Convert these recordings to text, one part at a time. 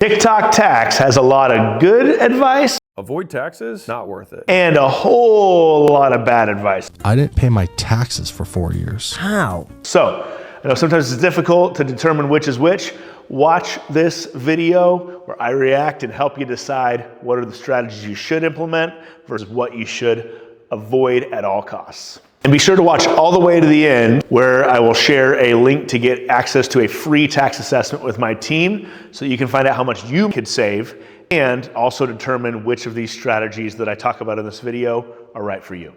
TikTok Tax has a lot of good advice. Avoid taxes? Not worth it. And a whole lot of bad advice. I didn't pay my taxes for 4 years. How? So, I know sometimes it's difficult to determine which is which. Watch this video where I react and help you decide what are the strategies you should implement versus what you should avoid at all costs. And be sure to watch all the way to the end where I will share a link to get access to a free tax assessment with my team so you can find out how much you could save and also determine which of these strategies that I talk about in this video are right for you.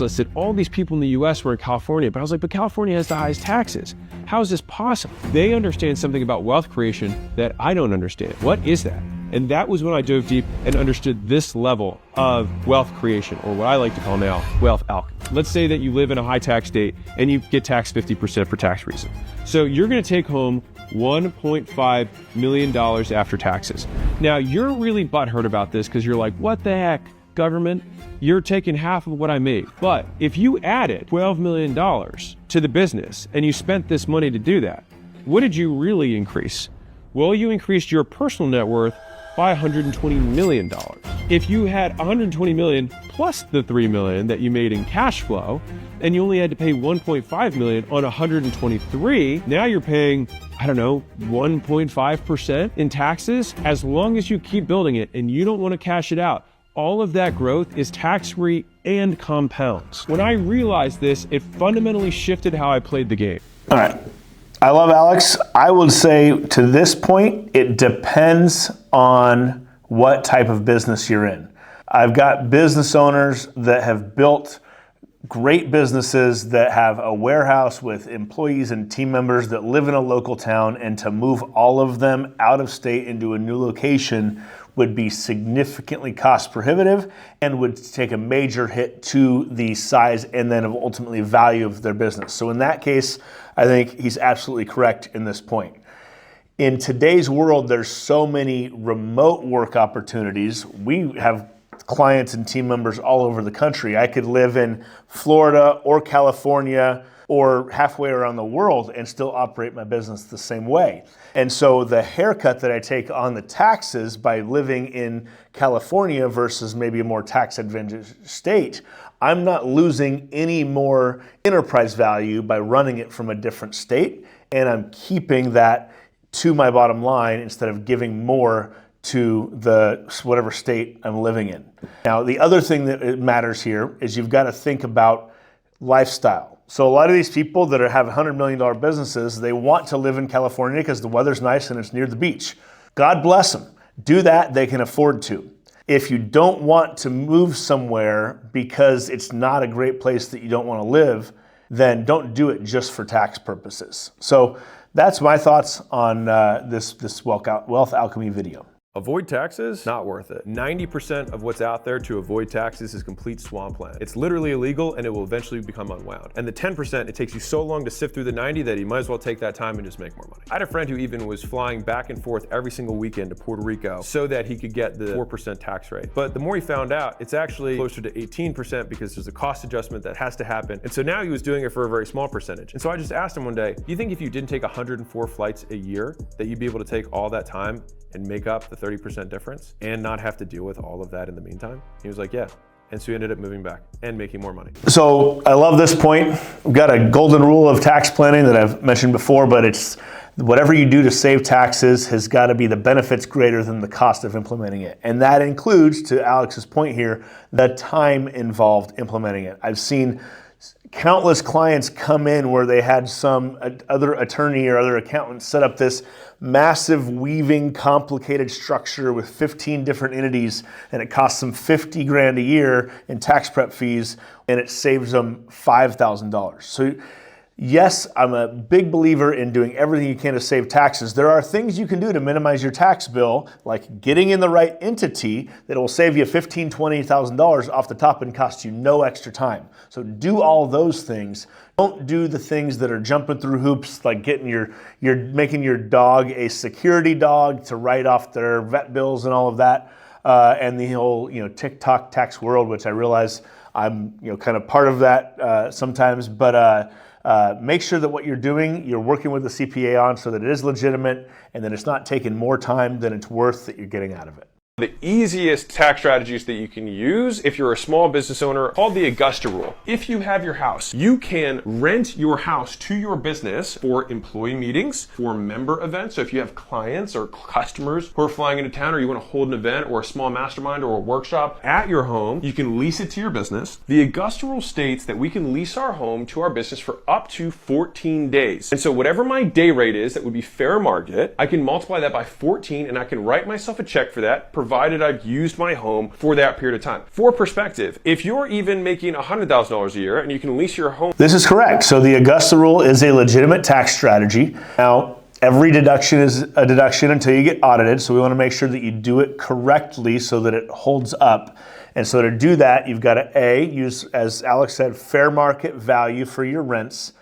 Listed all these people in the US were in California, but I was like, but California has the highest taxes. How is this possible? They understand something about wealth creation that I don't understand. What is that? And that was when I dove deep and understood this level of wealth creation, or what I like to call now wealth alchemy. Let's say that you live in a high tax state and you get taxed 50% for tax reasons. So you're gonna take home $1.5 million after taxes. Now you're really butthurt about this because you're like, what the heck, government? You're taking half of what I made. But if you added $12 million to the business and you spent this money to do that, what did you really increase? Well, you increased your personal net worth by $120 million. If you had $120 million plus the $3 million that you made in cash flow, and you only had to pay $1.5 million on 123, now you're paying, I don't know, 1.5% in taxes. As long as you keep building it and you don't want to cash it out, all of that growth is tax-free and compounds. When I realized this, it fundamentally shifted how I played the game. All right. I love Alex. I would say to this point, it depends on what type of business you're in. I've got business owners that have built great businesses that have a warehouse with employees and team members that live in a local town, and to move all of them out of state into a new location would be significantly cost prohibitive and would take a major hit to the size and then ultimately value of their business. So in that case, I think he's absolutely correct in this point. In today's world, there's so many remote work opportunities. We have clients and team members all over the country. I could live in Florida or California or halfway around the world and still operate my business the same way. And so the haircut that I take on the taxes by living in California versus maybe a more tax advantageous state, I'm not losing any more enterprise value by running it from a different state, and I'm keeping that to my bottom line instead of giving more to the whatever state I'm living in. Now, the other thing that matters here is you've got to think about lifestyle. So a lot of these people that have $100 million businesses, they want to live in California because the weather's nice and it's near the beach. God bless them. Do that, they can afford to. If you don't want to move somewhere because it's not a great place that you don't want to live, then don't do it just for tax purposes. So that's my thoughts on this wealth alchemy video. Avoid taxes? Not worth it. 90% of what's out there to avoid taxes is complete swampland. It's literally illegal and it will eventually become unwound. And the 10%, it takes you so long to sift through the 90 that you might as well take that time and just make more money. I had a friend who even was flying back and forth every single weekend to Puerto Rico so that he could get the 4% tax rate. But the more he found out, it's actually closer to 18% because there's a cost adjustment that has to happen. And so now he was doing it for a very small percentage. And so I just asked him one day, do you think if you didn't take 104 flights a year that you'd be able to take all that time and make up the 30% difference and not have to deal with all of that in the meantime? He was like, yeah. And so he ended up moving back and making more money. So I love this point. We've got a golden rule of tax planning that I've mentioned before, but it's whatever you do to save taxes has got to be the benefits greater than the cost of implementing it. And that includes, to Alex's point here, the time involved implementing it. I've seen countless clients come in where they had some other attorney or other accountant set up this massive weaving complicated structure with 15 different entities, and it costs them 50 grand a year in tax prep fees, and it saves them $5,000. So yes, I'm a big believer in doing everything you can to save taxes. There are things you can do to minimize your tax bill, like getting in the right entity that will save you $15,000, $20,000 off the top and cost you no extra time. So do all those things. Don't do the things that are jumping through hoops, like making your dog a security dog to write off their vet bills and all of that, and the whole TikTok tax world, which I realize I'm kind of part of that sometimes, but Make sure that what you're doing, you're working with the CPA on so that it is legitimate and that it's not taking more time than it's worth that you're getting out of it. The easiest tax strategies that you can use if you're a small business owner, called the Augusta rule. If you have your house, you can rent your house to your business for employee meetings, for member events. So if you have clients or customers who are flying into town, or you want to hold an event or a small mastermind or a workshop at your home, you can lease it to your business. The Augusta rule states that we can lease our home to our business for up to 14 days. And so whatever my day rate is that would be fair market, I can multiply that by 14 and I can write myself a check for that, provided I've used my home for that period of time. For perspective, if you're even making $100,000 a year and you can lease your home. This is correct. So the Augusta rule is a legitimate tax strategy. Now, every deduction is a deduction until you get audited. So we want to make sure that you do it correctly so that it holds up. And so to do that, you've got to use, as Alex said, fair market value for your rents.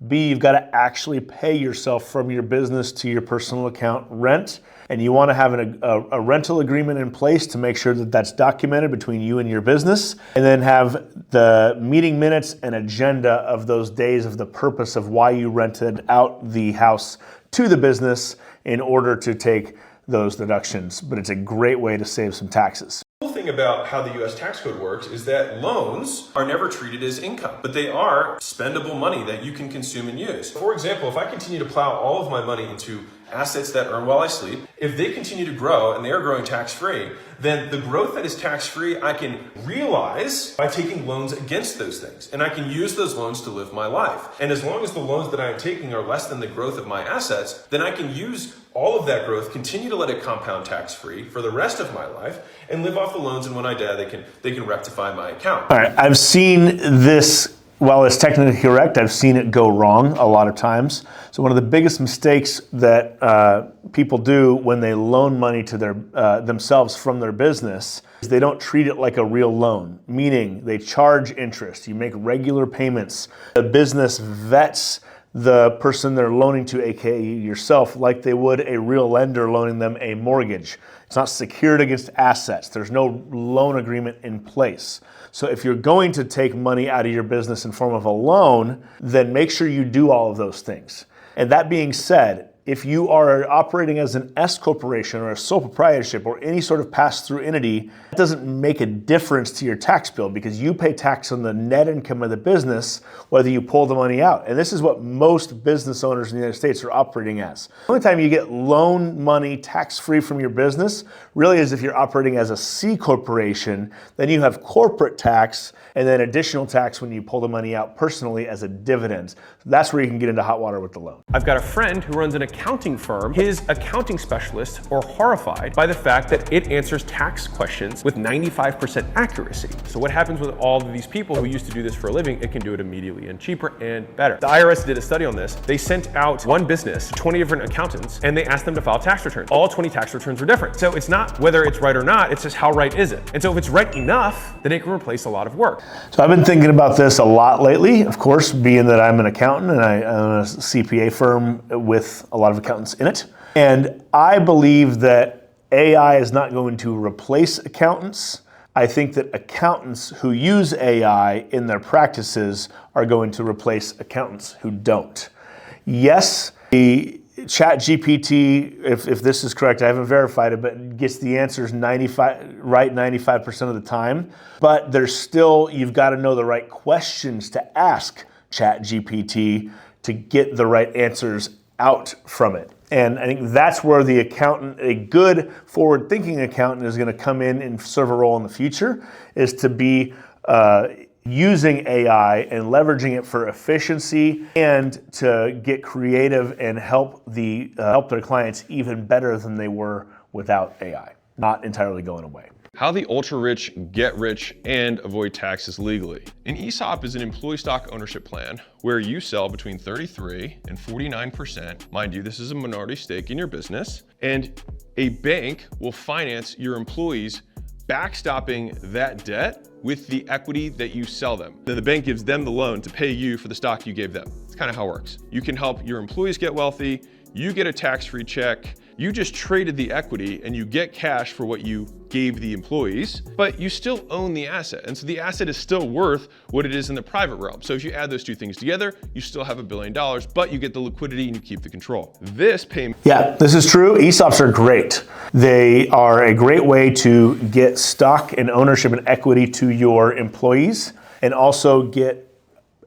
B, you've got to actually pay yourself from your business to your personal account rent. And you want to have a rental agreement in place to make sure that that's documented between you and your business. And then have the meeting minutes and agenda of those days of the purpose of why you rented out the house to the business in order to take those deductions. But it's a great way to save some taxes. The cool thing about how the US tax code works is that loans are never treated as income, but they are spendable money that you can consume and use. For example, if I continue to plow all of my money into assets that earn while I sleep, if they continue to grow and they are growing tax-free, then the growth that is tax-free I can realize by taking loans against those things. And I can use those loans to live my life. And as long as the loans that I am taking are less than the growth of my assets, then I can use all of that growth, continue to let it compound tax-free for the rest of my life, and live off the loans. And when I die, they can rectify my account. All right, I've seen this. While it's technically correct, I've seen it go wrong a lot of times. So one of the biggest mistakes that people do when they loan money to their themselves from their business is they don't treat it like a real loan, meaning they charge interest. You make regular payments. The business vets the person they're loaning to, aka yourself, like they would a real lender loaning them a mortgage. It's not secured against assets. There's no loan agreement in place. So if you're going to take money out of your business in form of a loan, then make sure you do all of those things. And that being said, if you are operating as an S corporation or a sole proprietorship or any sort of pass-through entity, it doesn't make a difference to your tax bill because you pay tax on the net income of the business, whether you pull the money out. And this is what most business owners in the United States are operating as. The only time you get loan money tax-free from your business really is if you're operating as a C corporation, then you have corporate tax and then additional tax when you pull the money out personally as a dividend. That's where you can get into hot water with the loan. I've got a friend who runs an accounting firm. His accounting specialists are horrified by the fact that it answers tax questions with 95% accuracy. So what happens with all of these people who used to do this for a living? It can do it immediately and cheaper and better. The IRS did a study on this. They sent out one business to 20 different accountants and they asked them to file tax returns. All 20 tax returns were different. So it's not whether it's right or not, it's just how right is it? And so if it's right enough, then it can replace a lot of work. So I've been thinking about this a lot lately, of course, being that I'm an accountant and I own a CPA firm with a lot of accountants in it. And I believe that AI is not going to replace accountants. I think that accountants who use AI in their practices are going to replace accountants who don't. Yes, the ChatGPT, if this is correct, I haven't verified it, but gets the answers 95% of the time. But there's still, you've got to know the right questions to ask ChatGPT to get the right answers out from it. And I think that's where the accountant, a good forward-thinking accountant, is going to come in and serve a role in the future, is to be using AI and leveraging it for efficiency and to get creative and help their clients even better than they were without AI, not entirely going away. How the ultra-rich get rich and avoid taxes legally. An ESOP is an employee stock ownership plan where you sell between 33 and 49%. Mind you, this is a minority stake in your business, and a bank will finance your employees, backstopping that debt with the equity that you sell them. Then the bank gives them the loan to pay you for the stock you gave them. It's kind of how it works. You can help your employees get wealthy, you get a tax-free check, You just traded the equity and you get cash for what you gave the employees, but you still own the asset. And so the asset is still worth what it is in the private realm. So if you add those two things together, you still have $1 billion, but you get the liquidity and you keep the control. This payment. Yeah, this is true. ESOPs are great. They are a great way to get stock and ownership and equity to your employees and also get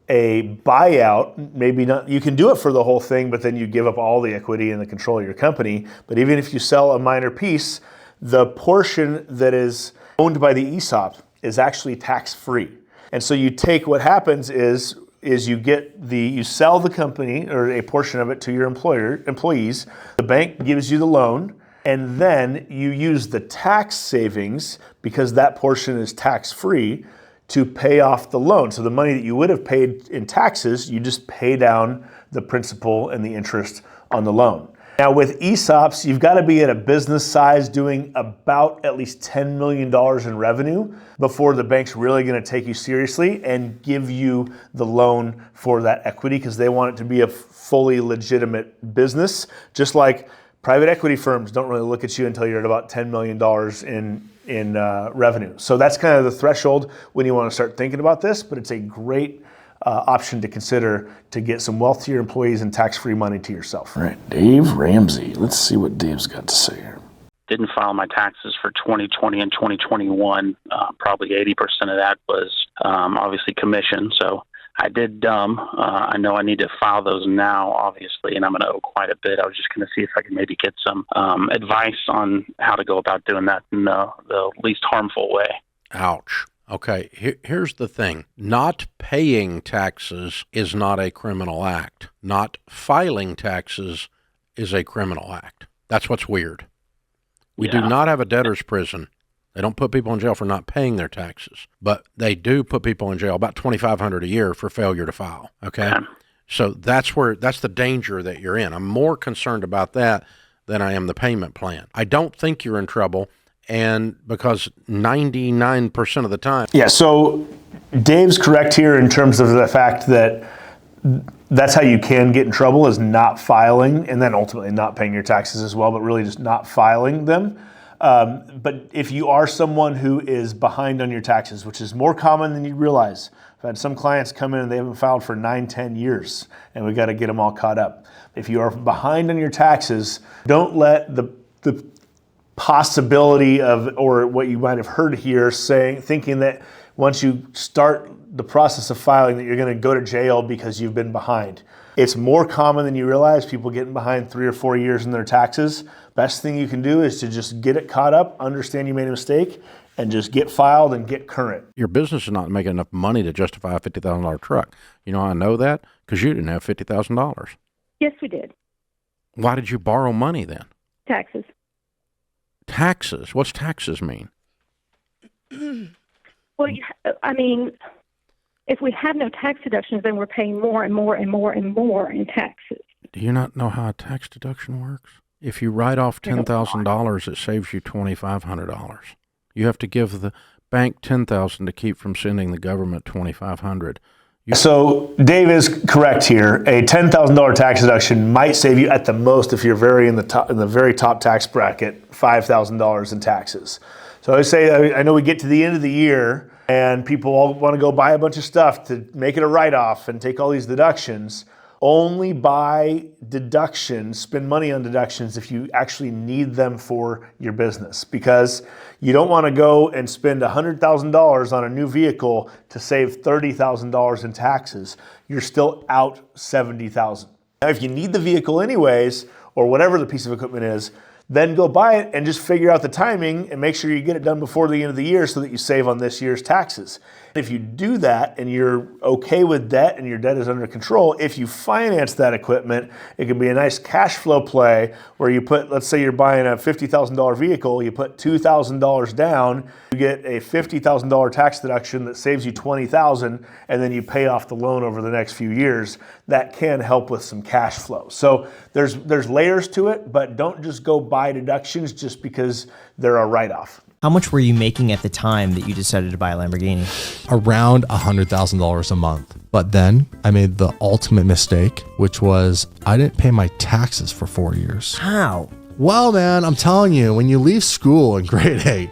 a buyout. Maybe not, you can do it for the whole thing, but then you give up all the equity and the control of your company. But even if you sell a minor piece, the portion that is owned by the ESOP is actually tax-free. And so you take, what happens is you sell the company or a portion of it to your employees. The bank gives you the loan, and then you use the tax savings, because that portion is tax-free, to pay off the loan. So the money that you would have paid in taxes, you just pay down the principal and the interest on the loan. Now with ESOPs, you've got to be at a business size doing about at least $10 million in revenue before the bank's really going to take you seriously and give you the loan for that equity, because they want it to be a fully legitimate business. Just like private equity firms don't really look at you until you're at about $10 million in revenue. So that's kind of the threshold when you want to start thinking about this, but it's a great option to consider to get some wealth to your employees and tax-free money to yourself. All right, Dave Ramsey. Let's see what Dave's got to say here. Didn't file my taxes for 2020 and 2021. Probably 80% of that was obviously commission. So I did dumb. I know I need to file those now, obviously, and I'm going to owe quite a bit. I was just going to see if I could maybe get some advice on how to go about doing that in the least harmful way. Ouch. Okay, here's the thing. Not paying taxes is not a criminal act. Not filing taxes is a criminal act. That's what's weird. We do not have a debtor's prison. They don't put people in jail for not paying their taxes, but they do put people in jail, about $2,500 a year, for failure to file. Okay? So that's the danger that you're in. I'm more concerned about that than I am the payment plan. I don't think you're in trouble, and because 99% of the time. Yeah, so Dave's correct here in terms of the fact that that's how you can get in trouble, is not filing, and then ultimately not paying your taxes as well, but really just not filing them. But if you are someone who is behind on your taxes, which is more common than you realize, I've had some clients come in and they haven't filed for 9-10 years, and we got to get them all caught up. If you are behind on your taxes, don't let the possibility of, or what you might have heard here, thinking that once you start the process of filing that you're going to go to jail because you've been behind. It's more common than you realize, people getting behind 3 or 4 years in their taxes. Best thing you can do is to just get it caught up, understand you made a mistake, and just get filed and get current. Your business is not making enough money to justify a $50,000 truck. You know how I know that? Because you didn't have $50,000. Yes, we did. Why did you borrow money then? Taxes. Taxes? What's taxes mean? Well, if we have no tax deductions, then we're paying more and more and more and more in taxes. Do you not know how a tax deduction works? If you write off $10,000, it saves you $2,500. You have to give the bank $10,000 to keep from sending the government $2,500. So Dave is correct here. A $10,000 tax deduction might save you at the most, if you're in the very top tax bracket, $5,000 in taxes. So I say, I know we get to the end of the year and people all want to go buy a bunch of stuff to make it a write-off and take all these deductions. Only buy deductions, spend money on deductions if you actually need them for your business, because you don't want to go and spend $100,000 on a new vehicle to save $30,000 in taxes. You're still out $70,000. Now, if you need the vehicle anyways, or whatever the piece of equipment is, then go buy it and just figure out the timing and make sure you get it done before the end of the year so that you save on this year's taxes. If you do that and you're okay with debt and your debt is under control, if you finance that equipment, it can be a nice cash flow play where you put, let's say you're buying a $50,000 vehicle, you put $2,000 down, you get a $50,000 tax deduction that saves you $20,000, and then you pay off the loan over the next few years. That can help with some cash flow. So there's layers to it, but don't just go buy deductions just because they're a write-off. How much were you making at the time that you decided to buy a Lamborghini? Around $100,000 a month. But then I made the ultimate mistake, which was I didn't pay my taxes for 4 years. How? Well, man, I'm telling you, when you leave school in grade 8,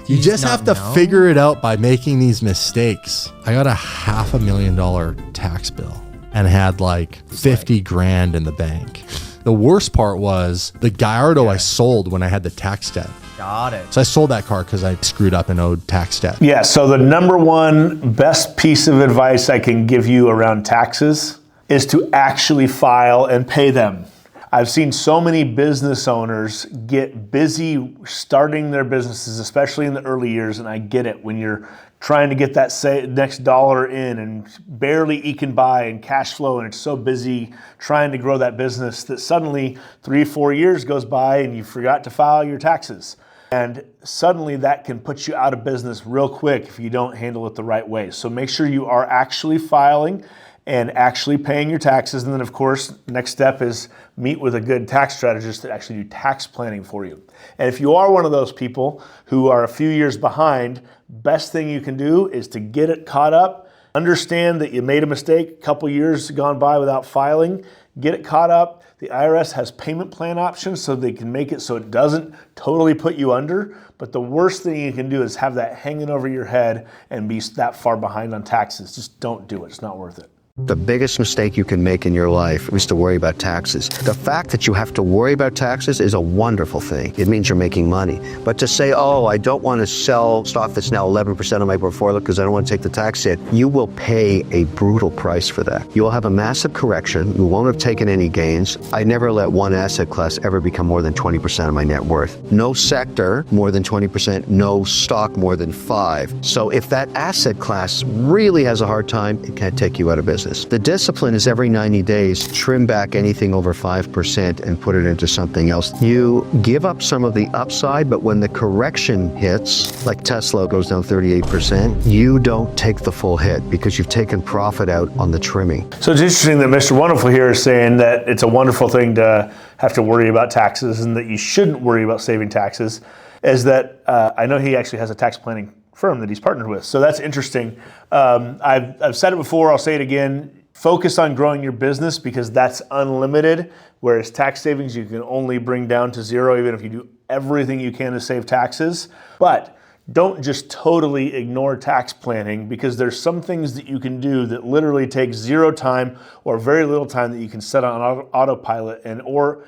you just have to figure it out by making these mistakes. I got a $500,000 tax bill and had like 50 grand in the bank. The worst part was the Gallardo I sold when I had the tax debt. Got it. So I sold that car because I screwed up and owed tax debt. Yeah, so the number one best piece of advice I can give you around taxes is to actually file and pay them. I've seen so many business owners get busy starting their businesses, especially in the early years, and I get it. When you're trying to get that next dollar in and barely eking by and cash flow, and it's so busy trying to grow that business that suddenly 3-4 years goes by and you forgot to file your taxes. And suddenly that can put you out of business real quick if you don't handle it the right way. So make sure you are actually filing and actually paying your taxes. And then, of course, next step is meet with a good tax strategist that actually do tax planning for you. And if you are one of those people who are a few years behind, best thing you can do is to get it caught up. Understand that you made a mistake a couple years gone by without filing. Get it caught up. The IRS has payment plan options so they can make it so it doesn't totally put you under. But the worst thing you can do is have that hanging over your head and be that far behind on taxes. Just don't do it. It's not worth it. The biggest mistake you can make in your life is to worry about taxes. The fact that you have to worry about taxes is a wonderful thing. It means you're making money. But to say, oh, I don't want to sell stock that's now 11% of my portfolio because I don't want to take the tax hit, you will pay a brutal price for that. You will have a massive correction. You won't have taken any gains. I never let one asset class ever become more than 20% of my net worth. No sector more than 20%, no stock more than 5%. So if that asset class really has a hard time, it can't take you out of business. The discipline is every 90 days, trim back anything over 5% and put it into something else. You give up some of the upside, but when the correction hits, like Tesla goes down 38%, you don't take the full hit because you've taken profit out on the trimming. So it's interesting that Mr. Wonderful here is saying that it's a wonderful thing to have to worry about taxes and that you shouldn't worry about saving taxes, is that I know he actually has a tax planning firm that he's partnered with. So that's interesting. I've said it before, I'll say it again. Focus on growing your business because that's unlimited, whereas tax savings you can only bring down to zero even if you do everything you can to save taxes. But don't just totally ignore tax planning because there's some things that you can do that literally take zero time or very little time that you can set on autopilot and or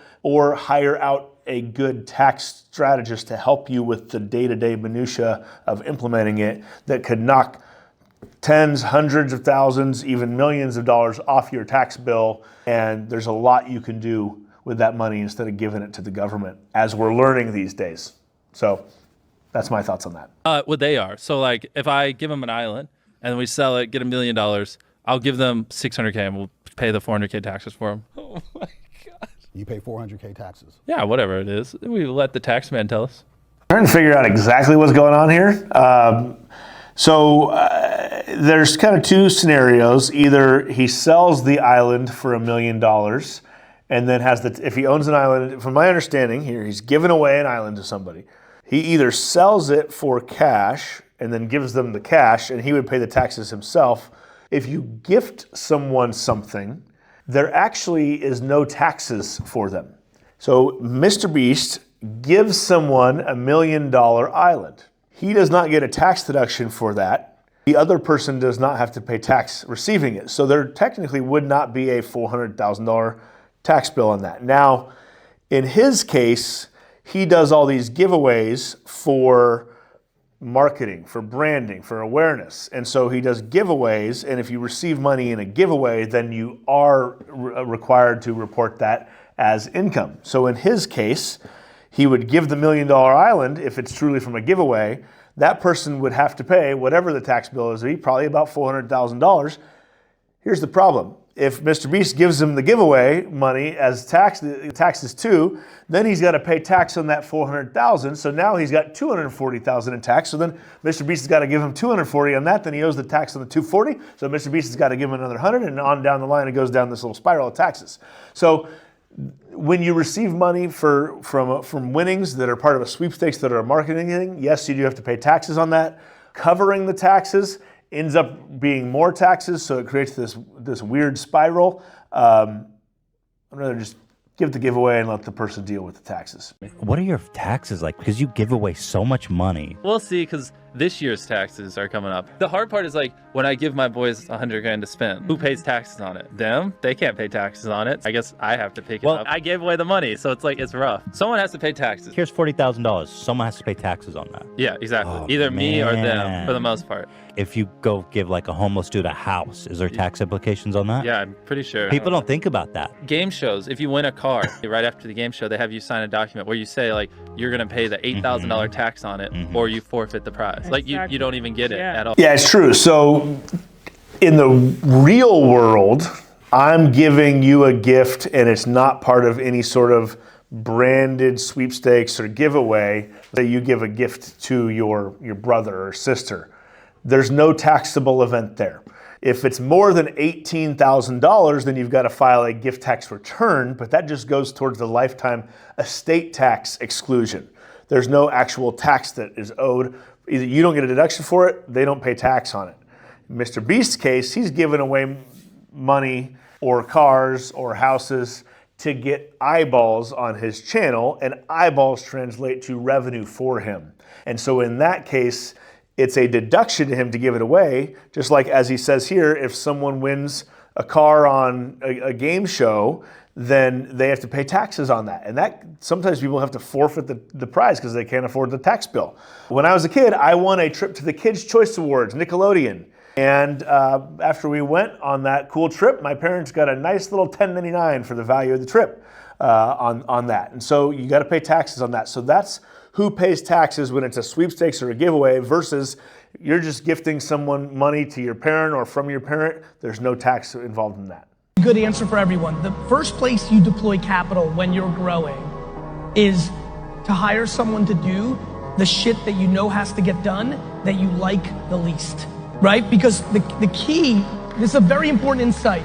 hire out a good tax strategist to help you with the day-to-day minutia of implementing it that could knock tens, hundreds of thousands, even millions of dollars off your tax bill. And there's a lot you can do with that money instead of giving it to the government, as we're learning these days. So that's my thoughts on that. What they are. So like if I give them an island and then we sell it, get $1 million, I'll give them $600K and we'll pay the $400K taxes for them. Oh my God. You pay $400K taxes. Yeah, whatever it is. We let the tax man tell us. I'm trying to figure out exactly what's going on here. There's kind of two scenarios. Either he sells the island for $1 million and then if he owns an island, from my understanding here, he's given away an island to somebody. He either sells it for cash and then gives them the cash and he would pay the taxes himself. If you gift someone something, there actually is no taxes for them. So Mr. Beast gives someone $1 million island. He does not get a tax deduction for that. The other person does not have to pay tax receiving it. So there technically would not be a $400,000 tax bill on that. Now, in his case, he does all these giveaways for marketing, for branding, for awareness. And so he does giveaways, and if you receive money in a giveaway, then you are required to report that as income. So in his case, he would give the $1 million island if it's truly from a giveaway. That person would have to pay whatever the tax bill is, probably about $400,000. Here's the problem. If Mr. Beast gives him the giveaway money as taxes too, then he's got to pay tax on that $400,000. So now he's got $240,000 in tax. So then Mr. Beast has got to give him $240 on that. Then he owes the tax on the $240. So Mr. Beast has got to give him another $100, and on down the line it goes down this little spiral of taxes. So when you receive money from winnings that are part of a sweepstakes that are a marketing thing, yes, you do have to pay taxes on that. Covering the taxes ends up being more taxes, so it creates this weird spiral. I'd rather just give the giveaway and let the person deal with the taxes. What are your taxes like? Because you give away so much money. We'll see, because this year's taxes are coming up. The hard part is like when I give my boys $100,000 to spend, who pays taxes on it? Them? They can't pay taxes on it. I guess I have to pick it up. I gave away the money, so it's like, it's rough. Someone has to pay taxes. Here's $40,000. Someone has to pay taxes on that. Yeah, exactly. Oh, Either me or them, man. for the most part. If you go give like a homeless dude a house, is there tax implications on that? Yeah, I'm pretty sure. People don't think about that. Game shows, if you win a car, right after the game show, they have you sign a document where you say like you're gonna pay the $8,000 tax on it, or you forfeit the prize. Like you don't even get it at all. Yeah, it's true. So in the real world, I'm giving you a gift and it's not part of any sort of branded sweepstakes or giveaway that you give a gift to your brother or sister. There's no taxable event there. If it's more than $18,000, then you've got to file a gift tax return, but that just goes towards the lifetime estate tax exclusion. There's no actual tax that is owed. Either you don't get a deduction for it, they don't pay tax on it. In Mr. Beast's case, he's given away money or cars or houses to get eyeballs on his channel, and eyeballs translate to revenue for him. And so in that case, it's a deduction to him to give it away, just like as he says here, if someone wins a car on a game show, then they have to pay taxes on that. And that sometimes people have to forfeit the prize because they can't afford the tax bill. When I was a kid, I won a trip to the Kids' Choice Awards, Nickelodeon. And after we went on that cool trip, my parents got a nice little $10.99 for the value of the trip on that. And so you got to pay taxes on that. So that's who pays taxes when it's a sweepstakes or a giveaway versus you're just gifting someone money to your parent or from your parent. There's no tax involved in that. Good answer for everyone. The first place you deploy capital when you're growing is to hire someone to do the shit that you know has to get done that you like the least, right? Because the key, this is a very important insight.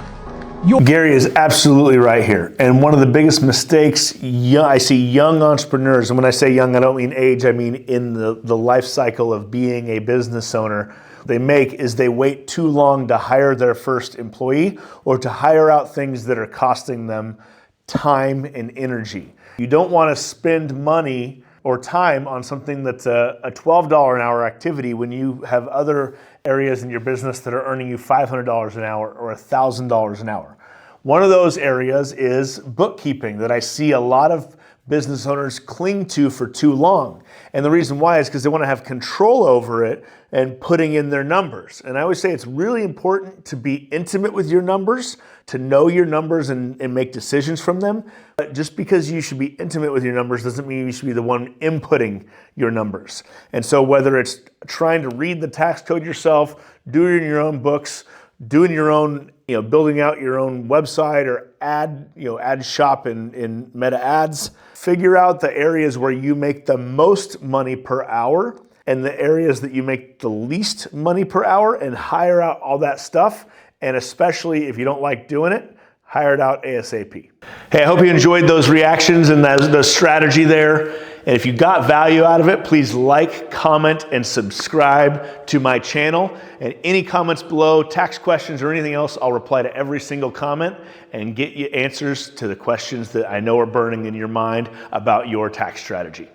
Gary is absolutely right here. And one of the biggest mistakes I see young entrepreneurs, and when I say young, I don't mean age, I mean in the life cycle of being a business owner, they make is they wait too long to hire their first employee or to hire out things that are costing them time and energy. You don't want to spend money or time on something that's a $12 an hour activity when you have other areas in your business that are earning you $500 an hour or $1,000 an hour. One of those areas is bookkeeping that I see a lot of business owners cling to for too long. And the reason why is because they want to have control over it and putting in their numbers. And I always say it's really important to be intimate with your numbers, to know your numbers and make decisions from them. But just because you should be intimate with your numbers doesn't mean you should be the one inputting your numbers. And so whether it's trying to read the tax code yourself, doing your own books, doing your own, building out your own website or ad shop in Meta Ads, figure out the areas where you make the most money per hour and the areas that you make the least money per hour and hire out all that stuff. And especially if you don't like doing it, hire it out ASAP. Hey, I hope you enjoyed those reactions and the strategy there. And if you got value out of it, please like, comment, and subscribe to my channel. And any comments below, tax questions or anything else, I'll reply to every single comment and get you answers to the questions that I know are burning in your mind about your tax strategy.